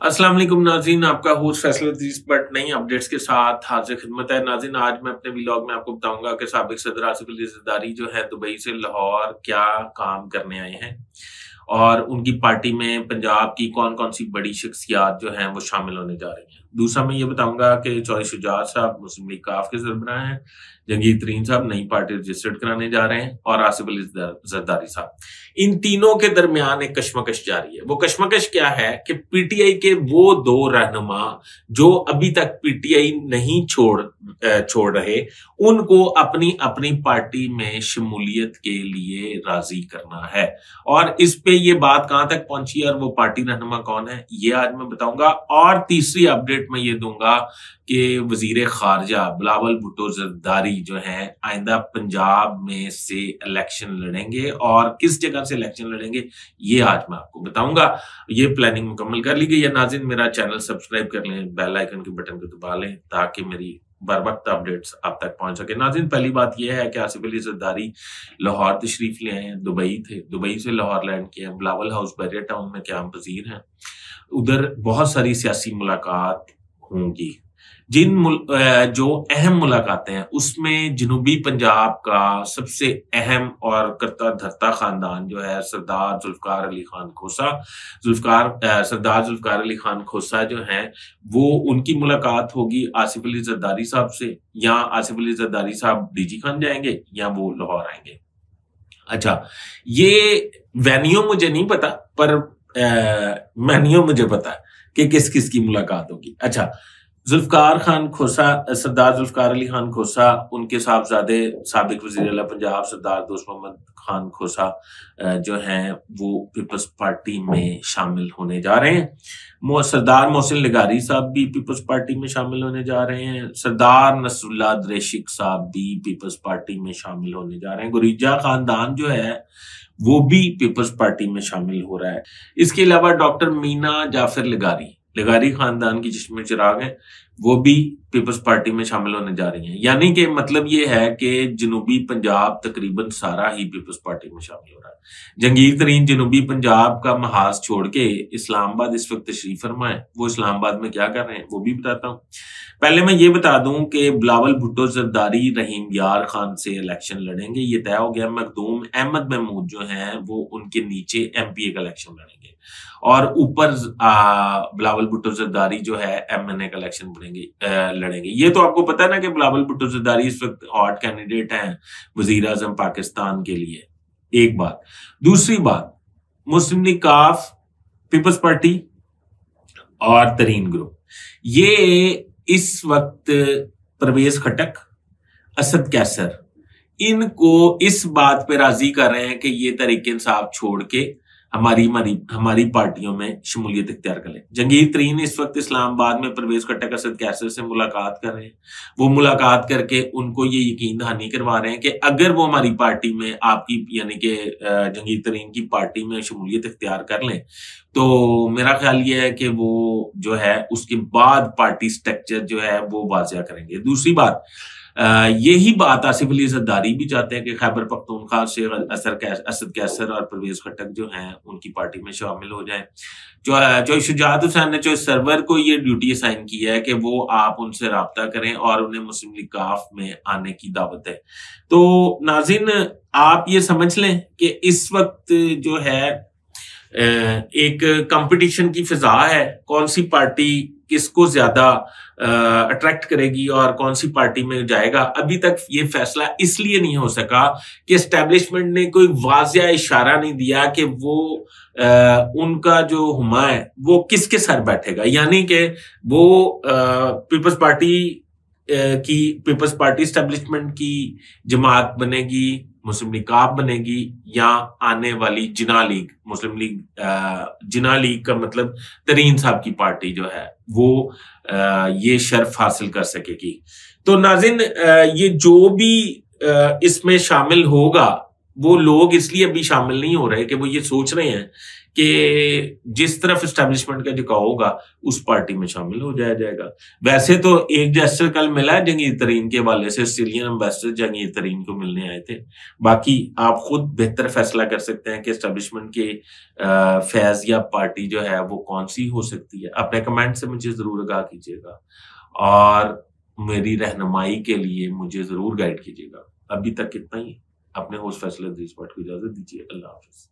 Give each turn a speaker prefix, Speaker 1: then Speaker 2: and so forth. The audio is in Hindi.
Speaker 1: अस्सलाम वालेकुम नाज़रीन, आपका होस्ट फैसल अजीज बट नई अपडेट्स के साथ हाजिर खिदमत है। नाज़रीन, आज मैं अपने व्लॉग में आपको बताऊंगा कि साबिक सदर आसिफ अली ज़रदारी जो है दुबई से लाहौर क्या काम करने आए हैं और उनकी पार्टी में पंजाब की कौन कौन सी बड़ी शख्सियात जो हैं वो शामिल होने जा रही हैं। दूसरा मैं ये बताऊंगा कि चौधरी शुजात साहब मुस्लिम लीग काफ के सरबराह हैं, जहांगीर तरीन साहब नई पार्टी रजिस्टर्ड कराने जा रहे हैं और आसिफ अली जरदारी साहब। इन तीनों के दरमियान एक कशमकश जारी है। वो कशमकश क्या है कि पीटीआई के वो दो रहनुमा जो अभी तक पीटीआई नहीं छोड़ रहे, उनको अपनी अपनी पार्टी में शमूलियत के लिए राजी करना है। और इस पे ये बात कहां तक पहुंची और वो पार्टी रहनुमा कौन है, ये आज मैं बताऊंगा। और तीसरी अपडेट मैं ये दूंगा कि वजीर खारजा बिलावल भुट्टो जरदारी जो है आइंदा पंजाब में से इलेक्शन लड़ेंगे और किस जगह से इलेक्शन लड़ेंगे ये आज मैं आपको बताऊंगा। ये प्लानिंग मुकम्मल कर ली गई है। नाज़रीन, मेरा चैनल सब्सक्राइब कर लें, बेल आइकन के बटन को दबा लें ताकि मेरी बर वक्त अपडेट्स आप तक पहुंच सके। नाज़रीन, पहली बात यह है कि आसिफ अली जरदारी लाहौर तशरीफ ले आए हैं। दुबई थे, दुबई से लाहौर लैंड किए हैं। बिलावल हाउस बैरियर टाउन में क़याम पज़ीर हैं। उधर बहुत सारी सियासी मुलाकात होंगी। जो अहम मुलाकातें हैं उसमें जनूबी पंजाब का सबसे अहम और करता धरता खानदान जो है सरदार जुल्फकार अली खान खोसा, सरदार जुल्फकार अली खान खोसा जो है वो, उनकी मुलाकात होगी आसिफ अली जरदारी साहब से। या आसिफ अली जरदारी साहब डीजी खान जाएंगे या वो लाहौर आएंगे। अच्छा, ये वेन्यू मुझे नहीं पता, पर मेन्यू मुझे पता है कि किस किस की मुलाकात होगी। अच्छा, जुल्फकार खान खोसा, सरदार जुल्फकार अली खान खोसा, उनके साहबजादे साबिक वजीर आला पंजाब सरदार दोस्त मोहम्मद खान खोसा जो हैं वो पीपल्स पार्टी में शामिल होने जा रहे हैं। सरदार मोहसिन लगारी साहब भी पीपल्स पार्टी में शामिल होने जा रहे हैं। सरदार नसरुल्लाह द्रेशिक साहब भी पीपल्स पार्टी में शामिल होने जा रहे हैं। गुरीजा खानदान जो है वो भी पीपल्स पार्टी में शामिल हो रहा है। इसके अलावा डॉक्टर मीना जाफर लगारी खानदान की जिसमें चिराग है, वो भी पीपल्स पार्टी में शामिल होने जा रही हैं। यानी कि मतलब ये है कि जनूबी पंजाब तकरीबन सारा ही पीपल्स पार्टी में शामिल हो रहा है। जहांगीर तरीन जनूबी पंजाब का महाज छोड़ के इस्लामाबाद इस वक्त तशरीफ फरमा है। वो इस्लामाबाद में क्या कर रहे हैं वो भी बताता हूँ। पहले मैं ये बता दूं कि बिलावल भुट्टो जरदारी रहीम यार खान से इलेक्शन लड़ेंगे, ये तय हो गया। मखदूम अहमद महमूद जो हैं वो उनके नीचे एमपीए का इलेक्शन लड़ेंगे और ऊपर बिलावल भुट्टो जरदारी जो है एमएनए का इलेक्शन लड़ेंगे। ये तो आपको पता है ना कि बिलावल भुट्टो जरदारी इस वक्त हॉट कैंडिडेट हैं वजीर आजम पाकिस्तान के लिए। एक बात। दूसरी बात, मुस्लिम लीग काफ, पीपल्स पार्टी और तरीन ग्रुप, ये इस वक्त परवेज खटक, असद कैसर, इनको इस बात पे राजी कर रहे हैं कि ये तहरीक इंसाफ छोड़ के हमारी पार्टियों में शमूलियत इख्तियार कर लें। जहांगीर तरीन इस वक्त इस्लामाबाद में परवेज खटक, असद कैसर से मुलाकात कर रहे हैं। वो मुलाकात करके उनको ये यकीन दहानी करवा रहे हैं कि अगर वो हमारी पार्टी में आपकी यानी कि जहांगीर तरीन की पार्टी में शमूलियत इख्तियार कर लें तो मेरा ख्याल ये है कि वो जो है उसके बाद पार्टी स्ट्रक्चर जो है वो वाज़िया करेंगे। दूसरी बात, यही बात आसिफ अली जरदारी भी चाहते हैं कि खैबर पख्तूनख्वा से असद कैसर और परवेज खटक जो हैं उनकी पार्टी में शामिल हो जाएं। जो शुजात हुसैन ने जो सर्वर को ये ड्यूटी असाइन की है कि वो आप उनसे राब्ता करें और उन्हें मुस्लिम लीग काफ में आने की दावत है। तो नाज़रीन, आप ये समझ लें कि इस वक्त जो है एक कंपटीशन की फिजा है। कौन सी पार्टी किसको ज्यादा अट्रैक्ट करेगी और कौन सी पार्टी में जाएगा, अभी तक ये फैसला इसलिए नहीं हो सका कि एस्टेब्लिशमेंट ने कोई वाज़िया इशारा नहीं दिया कि वो उनका जो हुमा है वो किसके सर बैठेगा। यानी कि वो पीपल्स पार्टी एस्टेब्लिशमेंट की जमात बनेगी, मुस्लिम लीग काफ बनेगी, या आने वाली जिना लीग, मुस्लिम लीग जिना लीग का मतलब तरीन साहब की पार्टी जो है वो ये शर्फ हासिल कर सकेगी। तो नाज़रीन, ये जो भी इसमें शामिल होगा वो लोग इसलिए अभी शामिल नहीं हो रहे कि वो ये सोच रहे हैं कि जिस तरफ एस्टेब्लिशमेंट का झुकाव होगा उस पार्टी में शामिल हो जाया जाएगा। वैसे तो एक जेस्चर कल मिला है जहांगीर तरीन के हवाले से, ऑस्ट्रेलियन एम्बेसडर जहांगीर तरीन को मिलने आए थे। बाकी आप खुद बेहतर फैसला कर सकते हैं कि एस्टेब्लिशमेंट के फैज या पार्टी जो है वो कौन सी हो सकती है। अपने कमेंट से मुझे जरूर आगाह कीजिएगा और मेरी रहनुमाई के लिए मुझे जरूर गाइड कीजिएगा। अभी तक इतना ही। अपने होस्ट फैसला को इजाजत दीजिए। अल्लाह हाफिज।